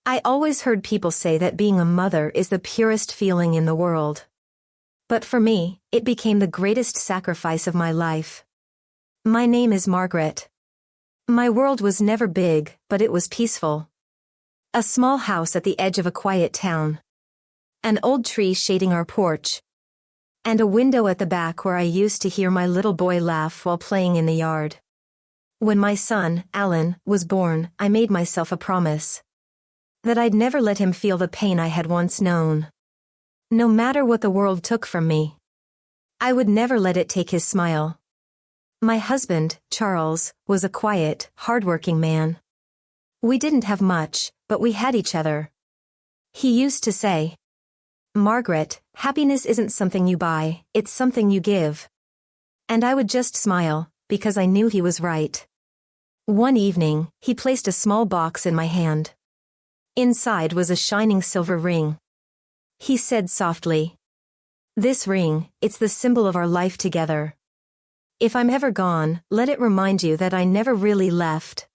I always heard people say that being a mother is the purest feeling in the world. But for me, it became the greatest sacrifice of my life. My name is Margaret. My world was never big, but it was peaceful. A small house at the edge of a quiet town. An old tree shading our porch. And a window at the back where I used to hear my little boy laugh while playing in the yard. When my son, Alan, was born, I made myself a promise. That I'd never let him feel the pain I had once known. No matter what the world took from me. I would never let it take his smile. My husband, Charles, was a quiet, hardworking man. We didn't have much, but we had each other. He used to say, "Margaret, happiness isn't something you buy, it's something you give." And I would just smile, because I knew he was right. One evening, he placed a small box in my hand. Inside was a shining silver ring. He said softly, "This ring, it's the symbol of our life together. If I'm ever gone, let it remind you that I never really left."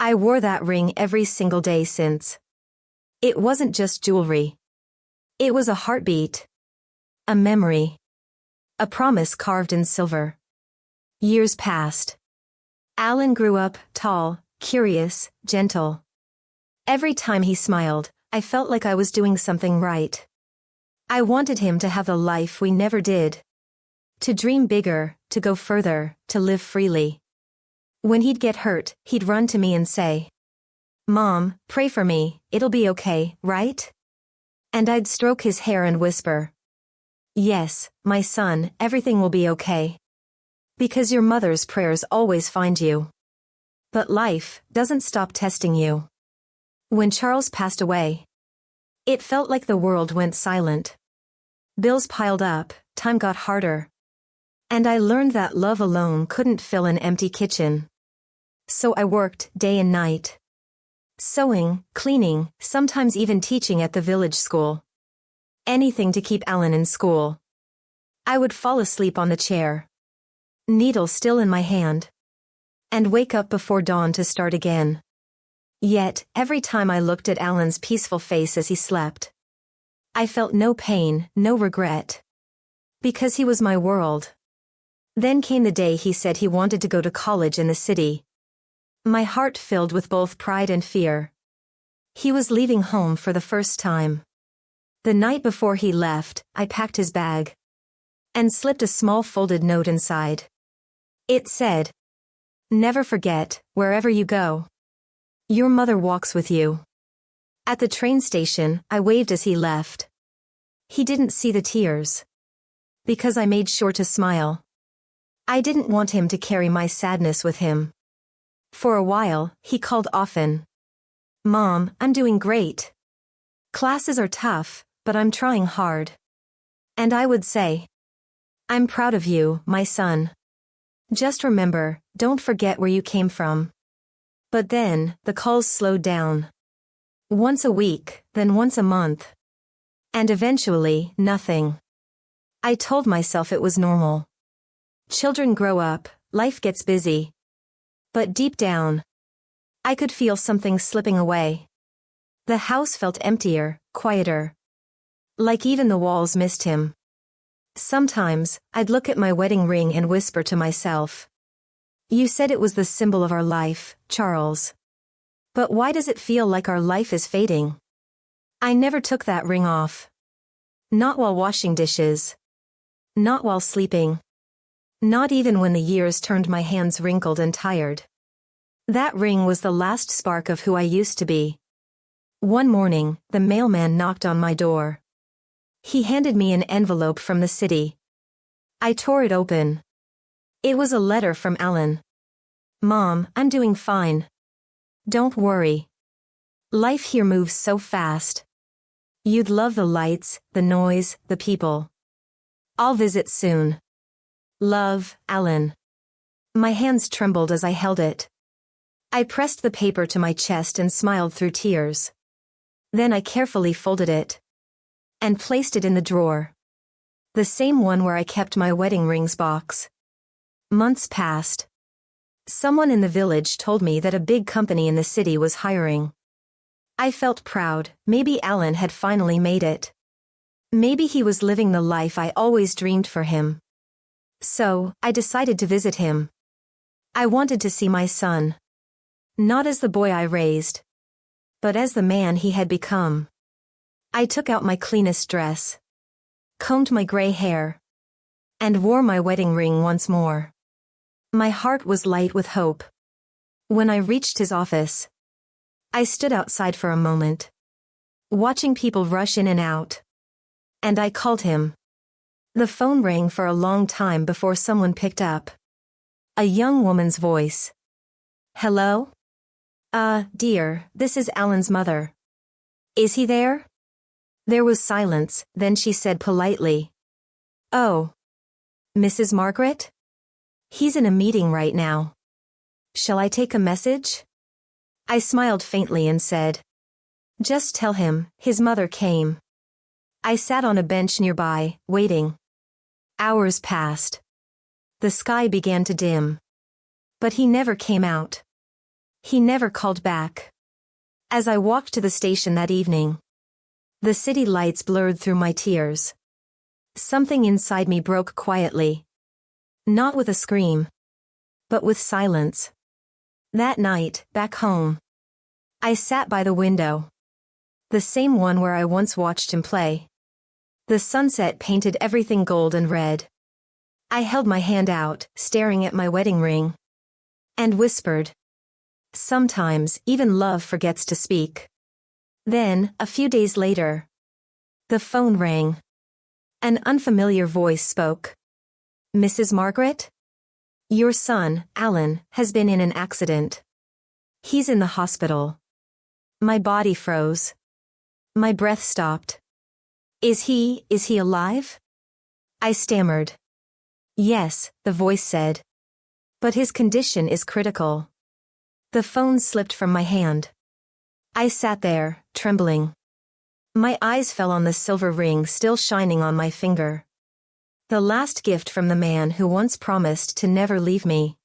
I wore that ring every single day since. It wasn't just jewelry. It was a heartbeat. A memory. A promise carved in silver. Years passed. Alan grew up, tall, curious, gentle. Every time he smiled, I felt like I was doing something right. I wanted him to have the life we never did. To dream bigger, to go further, to live freely. When he'd get hurt, he'd run to me and say, "Mom, pray for me, it'll be okay, right?" And I'd stroke his hair and whisper, "Yes, my son, everything will be okay. Because your mother's prayers always find you." But life doesn't stop testing you. When Charles passed away, it felt like the world went silent. Bills piled up, time got harder. And I learned that love alone couldn't fill an empty kitchen. So I worked day and night. Sewing, cleaning, sometimes even teaching at the village school. Anything to keep Alan in school. I would fall asleep on the chair. Needle still in my hand. And wake up before dawn to start again. Yet, every time I looked at Alan's peaceful face as he slept, I felt no pain, no regret. Because he was my world. Then came the day he said he wanted to go to college in the city. My heart filled with both pride and fear. He was leaving home for the first time. The night before he left, I packed his bag. And slipped a small folded note inside. It said, "Never forget, wherever you go. Your mother walks with you." At the train station, I waved as he left. He didn't see the tears. Because I made sure to smile. I didn't want him to carry my sadness with him. For a while, he called often. "Mom, I'm doing great. Classes are tough, but I'm trying hard." And I would say, "I'm proud of you, my son. Just remember, don't forget where you came from." But then, the calls slowed down. Once a week, then once a month. And eventually, nothing. I told myself it was normal. Children grow up, life gets busy. But deep down, I could feel something slipping away. The house felt emptier, quieter. Like even the walls missed him. Sometimes, I'd look at my wedding ring and whisper to myself, "You said it was the symbol of our life, Charles. But why does it feel like our life is fading?" I never took that ring off. Not while washing dishes. Not while sleeping. Not even when the years turned my hands wrinkled and tired. That ring was the last spark of who I used to be. One morning, the mailman knocked on my door. He handed me an envelope from the city. I tore it open. It was a letter from Alan. "Mom, I'm doing fine. Don't worry. Life here moves so fast. You'd love the lights, the noise, the people. I'll visit soon. Love, Alan." My hands trembled as I held it. I pressed the paper to my chest and smiled through tears. Then I carefully folded it. And placed it in the drawer. The same one where I kept my wedding rings box. Months passed. Someone in the village told me that a big company in the city was hiring. I felt proud. Maybe Alan had finally made it. Maybe he was living the life I always dreamed for him. So, I decided to visit him. I wanted to see my son. Not as the boy I raised, but as the man he had become. I took out my cleanest dress, combed my gray hair, and wore my wedding ring once more. My heart was light with hope. When I reached his office, I stood outside for a moment, watching people rush in and out. And I called him. The phone rang for a long time before someone picked up. A young woman's voice. Hello? Dear, this is Alan's mother. Is he there? There was silence, then she said politely. Oh. Mrs. Margaret? He's in a meeting right now. Shall I take a message? I smiled faintly and said. Just tell him, his mother came. I sat on a bench nearby, waiting. Hours passed. The sky began to dim. But he never came out. He never called back. As I walked to the station that evening, the city lights blurred through my tears. Something inside me broke quietly. Not with a scream, but with silence. That night, back home, I sat by the window. The same one where I once watched him play. The sunset painted everything gold and red. I held my hand out, staring at my wedding ring, and whispered. Sometimes, even love forgets to speak. Then, a few days later, the phone rang. An unfamiliar voice spoke. Mrs. Margaret? Your son, Alan, has been in an accident. He's in the hospital. My body froze. My breath stopped. Is he alive? I stammered. Yes, the voice said. But his condition is critical. The phone slipped from my hand. I sat there, trembling. My eyes fell on the silver ring still shining on my finger. The last gift from the man who once promised to never leave me.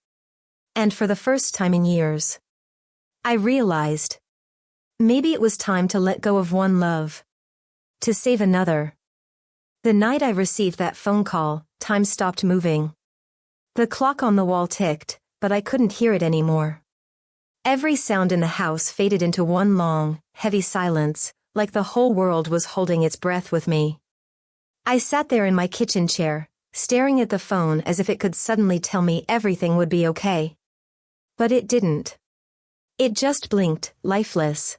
And for the first time in years, I realized. Maybe it was time to let go of one love. To save another. The night I received that phone call, time stopped moving. The clock on the wall ticked, but I couldn't hear it anymore. Every sound in the house faded into one long, heavy silence, like the whole world was holding its breath with me. I sat there in my kitchen chair, staring at the phone as if it could suddenly tell me everything would be okay. But it didn't. It just blinked, lifeless.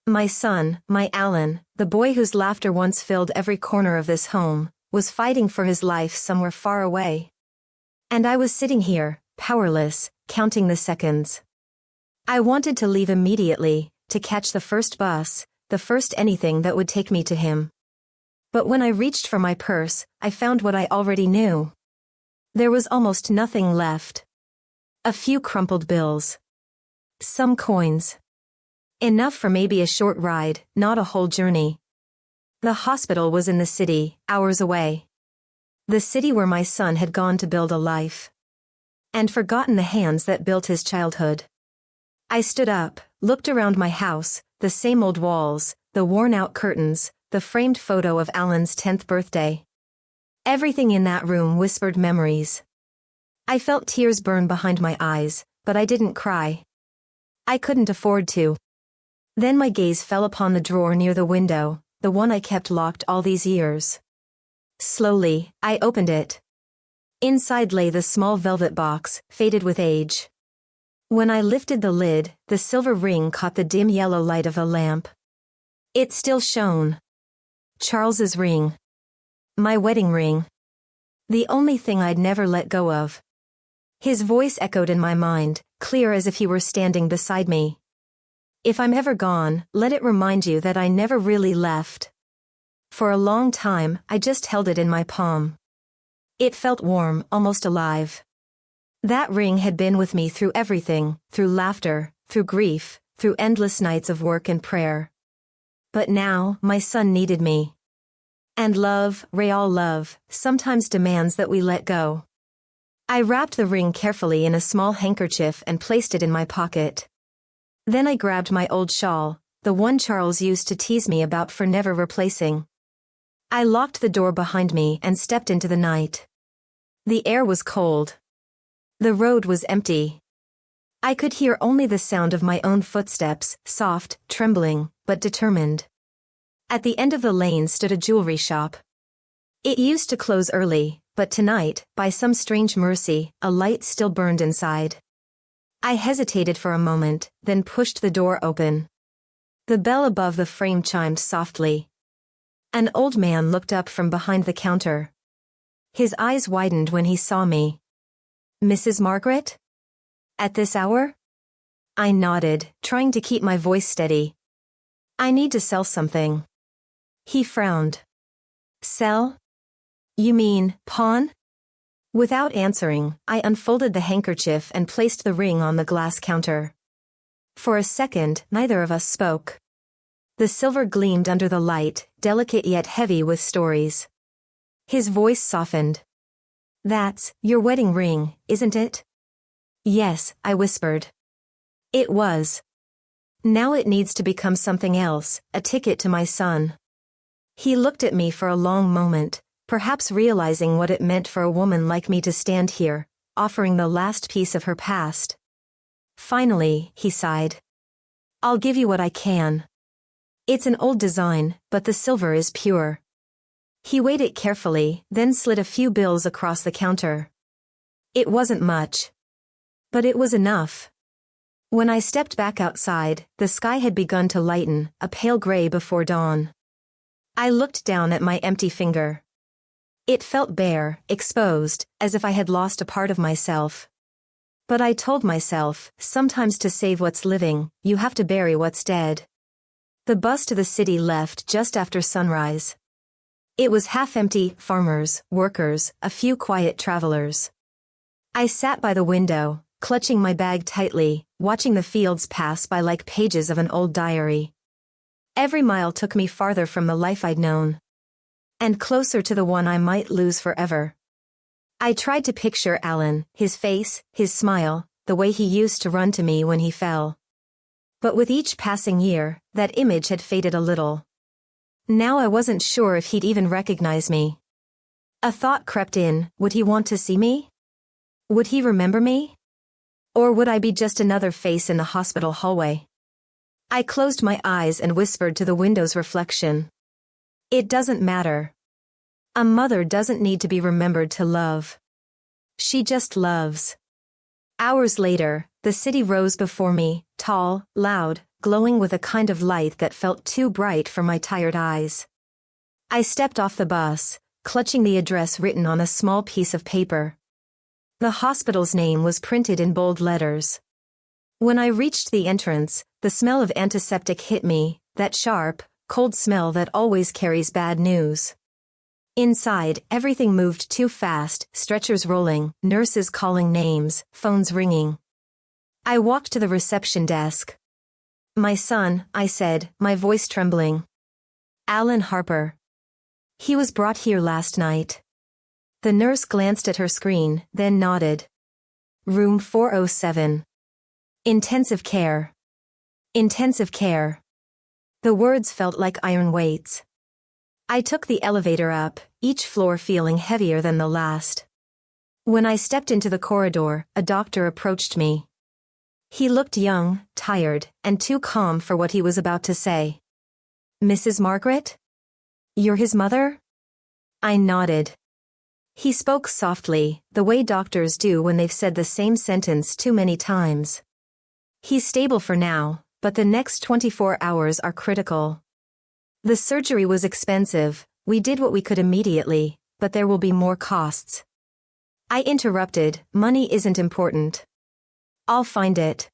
My son, my Alan, the boy whose laughter once filled every corner of this home, was fighting for his life somewhere far away. And I was sitting here, powerless, counting the seconds. I wanted to leave immediately, to catch the first bus, the first anything that would take me to him. But when I reached for my purse, I found what I already knew. There was almost nothing left. A few crumpled bills. Some coins. Enough for maybe a short ride, not a whole journey. The hospital was in the city, hours away. The city where my son had gone to build a life. And forgotten the hands that built his childhood. I stood up, looked around my house, the same old walls, the worn-out curtains, the framed photo of Alan's 10th birthday. Everything in that room whispered memories. I felt tears burn behind my eyes, but I didn't cry. I couldn't afford to. Then my gaze fell upon the drawer near the window, the one I kept locked all these years. Slowly, I opened it. Inside lay the small velvet box, faded with age. When I lifted the lid, the silver ring caught the dim yellow light of a lamp. It still shone. Charles's ring. My wedding ring. The only thing I'd never let go of. His voice echoed in my mind, clear as if he were standing beside me. If I'm ever gone, let it remind you that I never really left. For a long time, I just held it in my palm. It felt warm, almost alive. That ring had been with me through everything, through laughter, through grief, through endless nights of work and prayer. But now, my son needed me. And love, real love, sometimes demands that we let go. I wrapped the ring carefully in a small handkerchief and placed it in my pocket. Then I grabbed my old shawl, the one Charles used to tease me about for never replacing. I locked the door behind me and stepped into the night. The air was cold. The road was empty. I could hear only the sound of my own footsteps, soft, trembling, but determined. At the end of the lane stood a jewelry shop. It used to close early, but tonight, by some strange mercy, a light still burned inside. I hesitated for a moment, then pushed the door open. The bell above the frame chimed softly. An old man looked up from behind the counter. His eyes widened when he saw me. "Mrs. Margaret? At this hour?" I nodded, trying to keep my voice steady. "I need to sell something." He frowned. "Sell? You mean, pawn?" Without answering, I unfolded the handkerchief and placed the ring on the glass counter. For a second, neither of us spoke. The silver gleamed under the light, delicate yet heavy with stories. His voice softened. "That's your wedding ring, isn't it?" "Yes," I whispered. It was. Now it needs to become something else, a ticket to my son. He looked at me for a long moment, perhaps realizing what it meant for a woman like me to stand here, offering the last piece of her past. Finally, he sighed. "I'll give you what I can. It's an old design, but the silver is pure." He weighed it carefully, then slid a few bills across the counter. It wasn't much. But it was enough. When I stepped back outside, the sky had begun to lighten, a pale gray before dawn. I looked down at my empty finger. It felt bare, exposed, as if I had lost a part of myself. But I told myself, sometimes to save what's living, you have to bury what's dead. The bus to the city left just after sunrise. It was half empty, farmers, workers, a few quiet travelers. I sat by the window, clutching my bag tightly, watching the fields pass by like pages of an old diary. Every mile took me farther from the life I'd known. And closer to the one I might lose forever. I tried to picture Alan, his face, his smile, the way he used to run to me when he fell. But with each passing year, that image had faded a little. Now I wasn't sure if he'd even recognize me. A thought crept in, would he want to see me? Would he remember me? Or would I be just another face in the hospital hallway? I closed my eyes and whispered to the window's reflection. It doesn't matter. A mother doesn't need to be remembered to love. She just loves. Hours later, the city rose before me, tall, loud, glowing with a kind of light that felt too bright for my tired eyes. I stepped off the bus, clutching the address written on a small piece of paper. The hospital's name was printed in bold letters. When I reached the entrance, the smell of antiseptic hit me, that sharp, cold smell that always carries bad news. Inside, everything moved too fast, stretchers rolling, nurses calling names, phones ringing. I walked to the reception desk. "My son," I said, my voice trembling. "Alan Harper. He was brought here last night." The nurse glanced at her screen, then nodded. "Room 407. Intensive care. Intensive care." The words felt like iron weights. I took the elevator up, each floor feeling heavier than the last. When I stepped into the corridor, a doctor approached me. He looked young, tired, and too calm for what he was about to say. "Mrs. Margaret? You're his mother?" I nodded. He spoke softly, the way doctors do when they've said the same sentence too many times. "He's stable for now, but the next 24 hours are critical. The surgery was expensive, we did what we could immediately, but there will be more costs." I interrupted, "Money isn't important. I'll find it.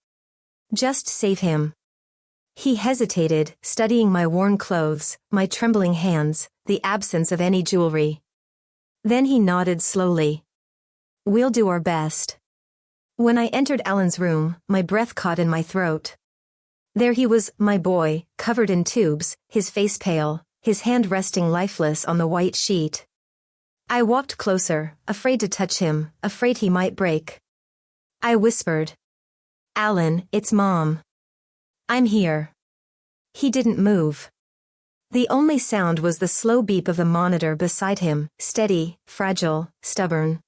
Just save him." He hesitated, studying my worn clothes, my trembling hands, the absence of any jewelry. Then he nodded slowly. "We'll do our best." When I entered Alan's room, my breath caught in my throat. There he was, my boy, covered in tubes, his face pale, his hand resting lifeless on the white sheet. I walked closer, afraid to touch him, afraid he might break. I whispered, "Alan, it's Mom. I'm here." He didn't move. The only sound was the slow beep of the monitor beside him, steady, fragile, stubborn.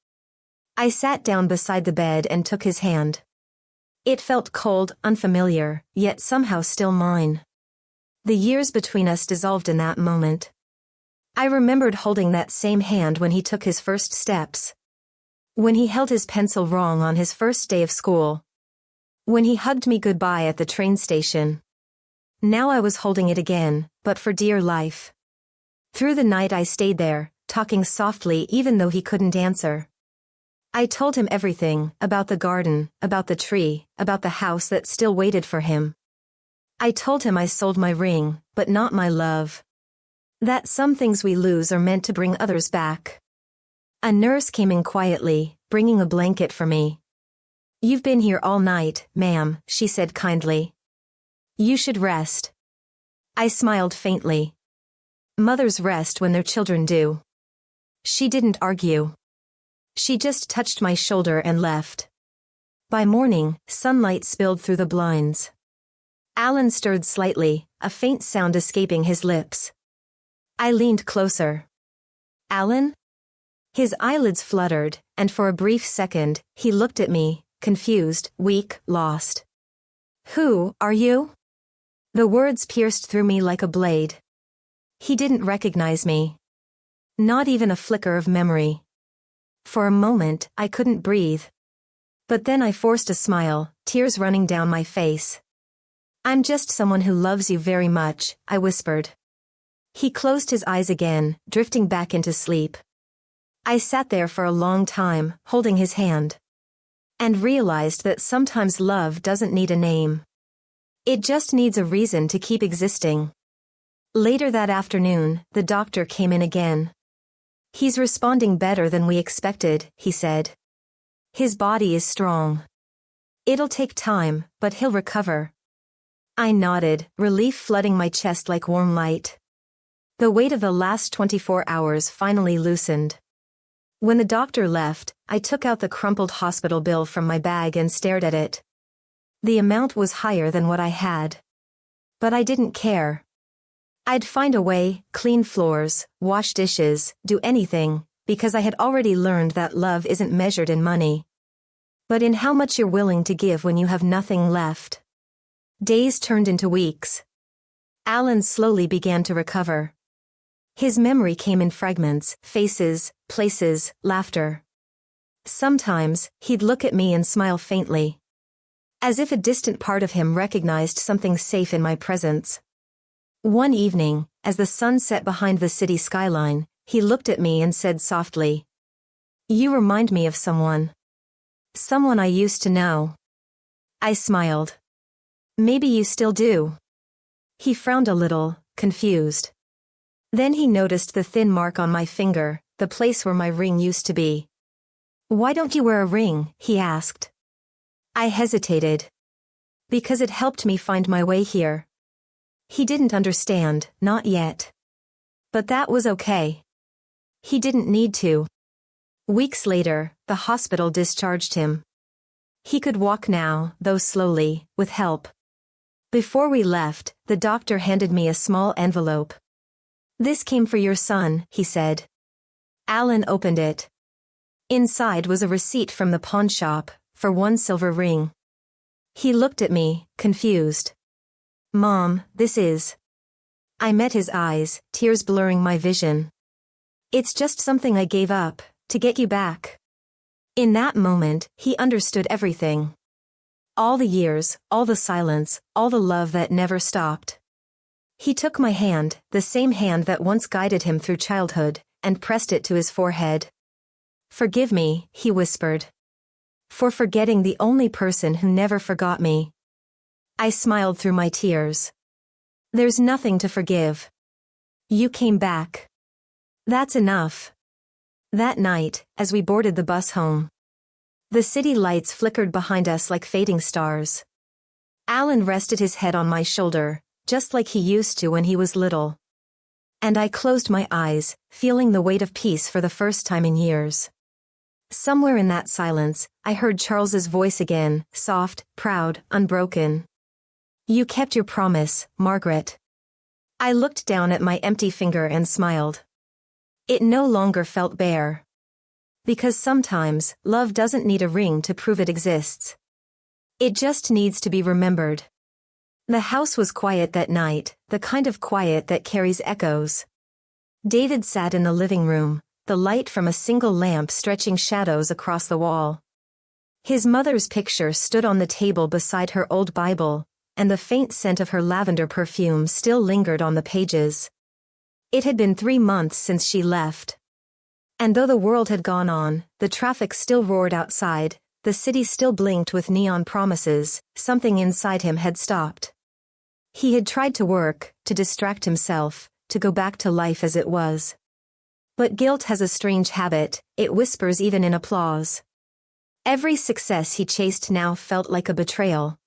I sat down beside the bed and took his hand. It felt cold, unfamiliar, yet somehow still mine. The years between us dissolved in that moment. I remembered holding that same hand when he took his first steps. When he held his pencil wrong on his first day of school. When he hugged me goodbye at the train station. Now I was holding it again, but for dear life. Through the night I stayed there, talking softly even though he couldn't answer. I told him everything, about the garden, about the tree, about the house that still waited for him. I told him I sold my ring, but not my love. That some things we lose are meant to bring others back. A nurse came in quietly, bringing a blanket for me. "You've been here all night, ma'am," she said kindly. "You should rest." I smiled faintly. Mothers rest when their children do. She didn't argue. She just touched my shoulder and left. By morning, sunlight spilled through the blinds. Alan stirred slightly, a faint sound escaping his lips. I leaned closer. "Alan?" His eyelids fluttered, and for a brief second, he looked at me, confused, weak, lost. "Who are you?" The words pierced through me like a blade. He didn't recognize me. Not even a flicker of memory. For a moment, I couldn't breathe. But then I forced a smile, tears running down my face. "I'm just someone who loves you very much," I whispered. He closed his eyes again, drifting back into sleep. I sat there for a long time, holding his hand. And realized that sometimes love doesn't need a name. It just needs a reason to keep existing. Later that afternoon, the doctor came in again. "He's responding better than we expected," he said. "His body is strong. It'll take time, but he'll recover." I nodded, relief flooding my chest like warm light. The weight of the last 24 hours finally loosened. When the doctor left, I took out the crumpled hospital bill from my bag and stared at it. The amount was higher than what I had. But I didn't care. I'd find a way, clean floors, wash dishes, do anything, because I had already learned that love isn't measured in money. But in how much you're willing to give when you have nothing left. Days turned into weeks. Alan slowly began to recover. His memory came in fragments, faces, places, laughter. Sometimes, he'd look at me and smile faintly. As if a distant part of him recognized something safe in my presence. One evening, as the sun set behind the city skyline, he looked at me and said softly, "You remind me of someone. Someone I used to know." I smiled. "Maybe you still do." He frowned a little, confused. Then he noticed the thin mark on my finger, the place where my ring used to be. "Why don't you wear a ring?" he asked. I hesitated. "Because it helped me find my way here." He didn't understand, not yet. But that was okay. He didn't need to. Weeks later, the hospital discharged him. He could walk now, though slowly, with help. Before we left, the doctor handed me a small envelope. "This came for your son," he said. Alan opened it. Inside was a receipt from the pawn shop, for one silver ring. He looked at me, confused. "Mom, this is..." I met his eyes, tears blurring my vision. "It's just something I gave up, to get you back." In that moment, he understood everything. All the years, all the silence, all the love that never stopped. He took my hand, the same hand that once guided him through childhood, and pressed it to his forehead. "Forgive me," he whispered. "For forgetting the only person who never forgot me." I smiled through my tears. "There's nothing to forgive. You came back. That's enough." That night, as we boarded the bus home, the city lights flickered behind us like fading stars. Alan rested his head on my shoulder, just like he used to when he was little. And I closed my eyes, feeling the weight of peace for the first time in years. Somewhere in that silence, I heard Charles's voice again, soft, proud, unbroken. "You kept your promise, Margaret." I looked down at my empty finger and smiled. It no longer felt bare. Because sometimes, love doesn't need a ring to prove it exists. It just needs to be remembered. The house was quiet that night, the kind of quiet that carries echoes. David sat in the living room, the light from a single lamp stretching shadows across the wall. His mother's picture stood on the table beside her old Bible, and the faint scent of her lavender perfume still lingered on the pages. It had been 3 months since she left. And though the world had gone on, the traffic still roared outside, the city still blinked with neon promises, something inside him had stopped. He had tried to work, to distract himself, to go back to life as it was. But guilt has a strange habit, it whispers even in applause. Every success he chased now felt like a betrayal.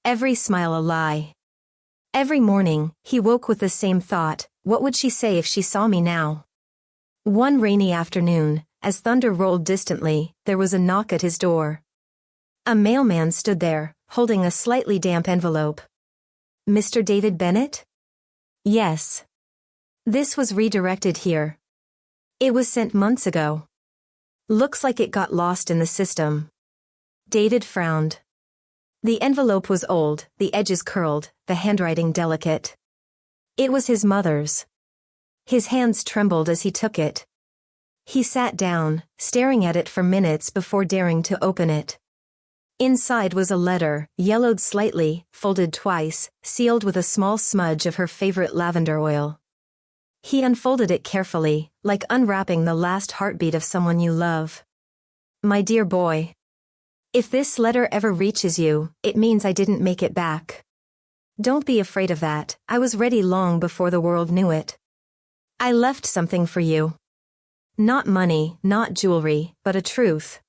Every smile a lie. Every morning, he woke with the same thought, what would she say if she saw me now? One rainy afternoon, as thunder rolled distantly, there was a knock at his door. A mailman stood there, holding a slightly damp envelope. Mr. David Bennett? Yes. This was redirected here. It was sent months ago. Looks like it got lost in the system. David frowned. The envelope was old, the edges curled, the handwriting delicate. It was his mother's. His hands trembled as he took it. He sat down, staring at it for minutes before daring to open it. Inside was a letter, yellowed slightly, folded twice, sealed with a small smudge of her favorite lavender oil. He unfolded it carefully, like unwrapping the last heartbeat of someone you love. My dear boy. If this letter ever reaches you, it means I didn't make it back. Don't be afraid of that, I was ready long before the world knew it. I left something for you. Not money, not jewelry, but a truth.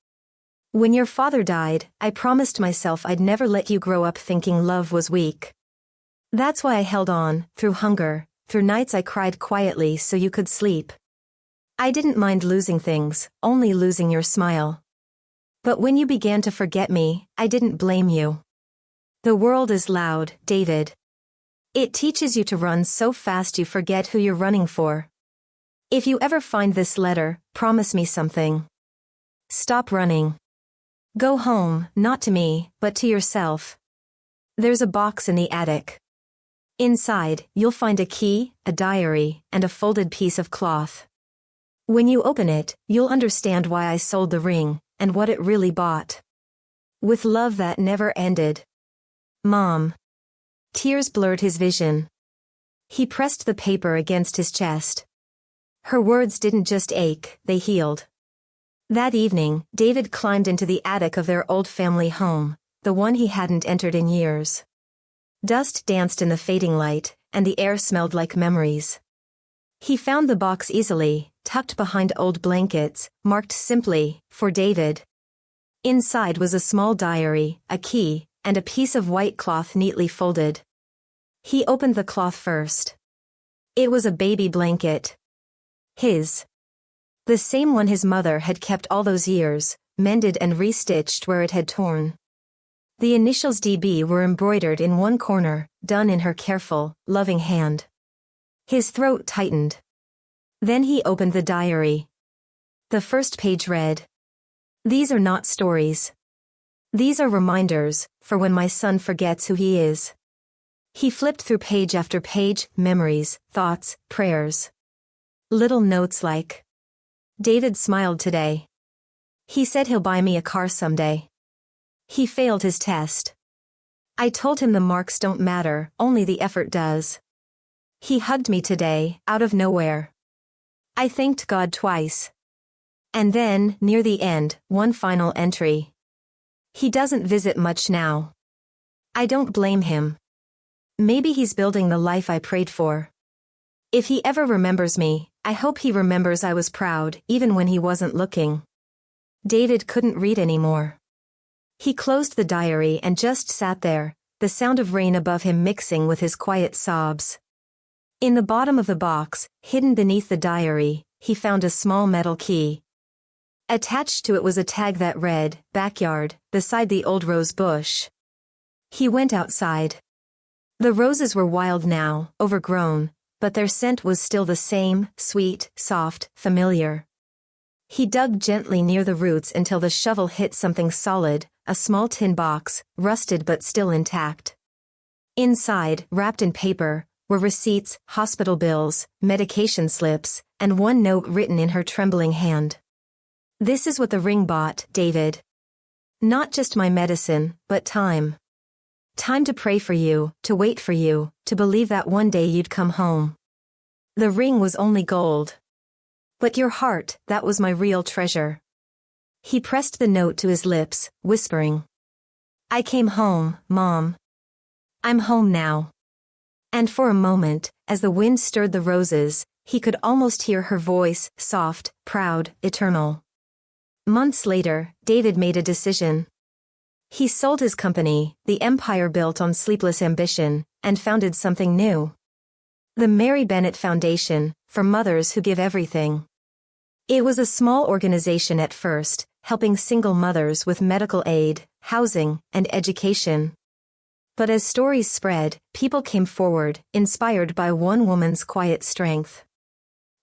When your father died, I promised myself I'd never let you grow up thinking love was weak. That's why I held on, through hunger, through nights I cried quietly so you could sleep. I didn't mind losing things, only losing your smile. But when you began to forget me, I didn't blame you. The world is loud, David. It teaches you to run so fast you forget who you're running for. If you ever find this letter, promise me something. Stop running. Go home, not to me, but to yourself. There's a box in the attic. Inside, you'll find a key, a diary, and a folded piece of cloth. When you open it, you'll understand why I sold the ring, and what it really bought. With love that never ended. Mom. Tears blurred his vision. He pressed the paper against his chest. Her words didn't just ache, they healed. That evening, David climbed into the attic of their old family home, the one he hadn't entered in years. Dust danced in the fading light, and the air smelled like memories. He found the box easily, tucked behind old blankets, marked simply, for David. Inside was a small diary, a key, and a piece of white cloth neatly folded. He opened the cloth first. It was a baby blanket. His. The same one his mother had kept all those years, mended and restitched where it had torn. The initials DB were embroidered in one corner, done in her careful, loving hand. His throat tightened. Then he opened the diary. The first page read, "These are not stories. These are reminders, for when my son forgets who he is." He flipped through page after page, memories, thoughts, prayers. Little notes like, "David smiled today. He said he'll buy me a car someday. He failed his test. I told him the marks don't matter, only the effort does. He hugged me today, out of nowhere. I thanked God twice." And then, near the end, one final entry. "He doesn't visit much now. I don't blame him. Maybe he's building the life I prayed for. If he ever remembers me, I hope he remembers I was proud, even when he wasn't looking." David couldn't read anymore. He closed the diary and just sat there, the sound of rain above him mixing with his quiet sobs. In the bottom of the box, hidden beneath the diary, he found a small metal key. Attached to it was a tag that read, "Backyard, beside the old rose bush." He went outside. The roses were wild now, overgrown, but their scent was still the same, sweet, soft, familiar. He dug gently near the roots until the shovel hit something solid, a small tin box, rusted but still intact. Inside, wrapped in paper, were receipts, hospital bills, medication slips, and one note written in her trembling hand. "This is what the ring bought, David. Not just my medicine, but time. Time to pray for you, to wait for you, to believe that one day you'd come home. The ring was only gold. But your heart, that was my real treasure." He pressed the note to his lips, whispering, "I came home, Mom. I'm home now." And for a moment, as the wind stirred the roses, he could almost hear her voice, soft, proud, eternal. Months later, David made a decision. He sold his company, the empire built on sleepless ambition, and founded something new. The Mary Bennett Foundation, for mothers who give everything. It was a small organization at first, helping single mothers with medical aid, housing, and education. But as stories spread, people came forward, inspired by one woman's quiet strength.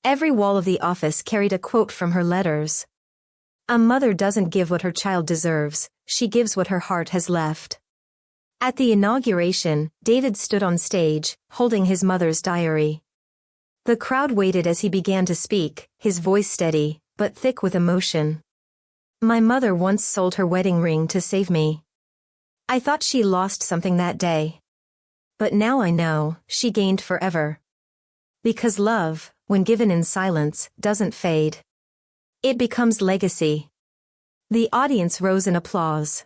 Every wall of the office carried a quote from her letters. "A mother doesn't give what her child deserves, she gives what her heart has left." At the inauguration, David stood on stage, holding his mother's diary. The crowd waited as he began to speak, his voice steady, but thick with emotion. "My mother once sold her wedding ring to save me. I thought she lost something that day. But now I know, she gained forever. Because love, when given in silence, doesn't fade. It becomes legacy." The audience rose in applause.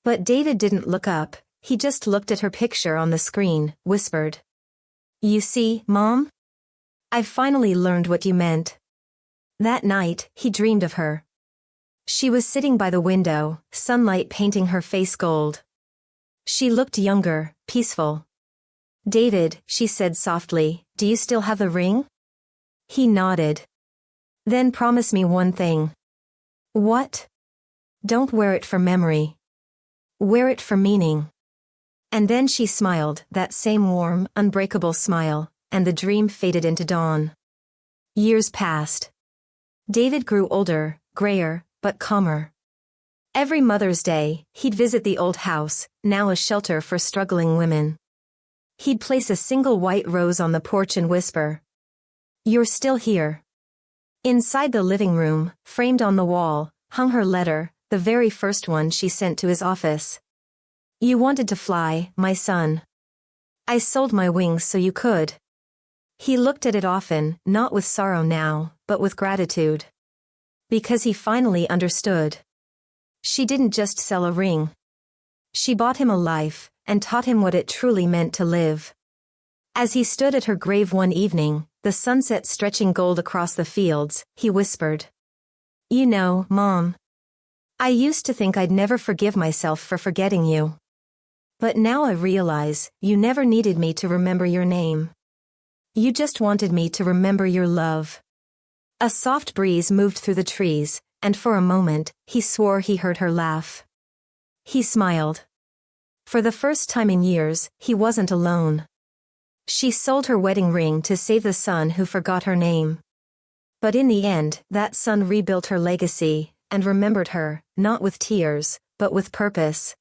But David didn't look up, he just looked at her picture on the screen, whispered, "You see, Mom? I finally learned what you meant." That night, he dreamed of her. She was sitting by the window, sunlight painting her face gold. She looked younger, peaceful. "David," she said softly, "do you still have the ring?" He nodded. "Then promise me one thing." "What?" "Don't wear it for memory. Wear it for meaning." And then she smiled, that same warm, unbreakable smile, and the dream faded into dawn. Years passed. David grew older, grayer, but calmer. Every Mother's Day, he'd visit the old house, now a shelter for struggling women. He'd place a single white rose on the porch and whisper, "You're still here." Inside the living room, framed on the wall, hung her letter, the very first one she sent to his office. "You wanted to fly, my son. I sold my wings so you could." He looked at it often, not with sorrow now, but with gratitude. Because he finally understood. She didn't just sell a ring. She bought him a life, and taught him what it truly meant to live. As he stood at her grave one evening, the sunset stretching gold across the fields, he whispered, "You know, Mom, I used to think I'd never forgive myself for forgetting you. But now I realize, you never needed me to remember your name. You just wanted me to remember your love." A soft breeze moved through the trees, and for a moment, he swore he heard her laugh. He smiled. For the first time in years, he wasn't alone. She sold her wedding ring to save the son who forgot her name. But in the end, that son rebuilt her legacy, and remembered her, not with tears, but with purpose.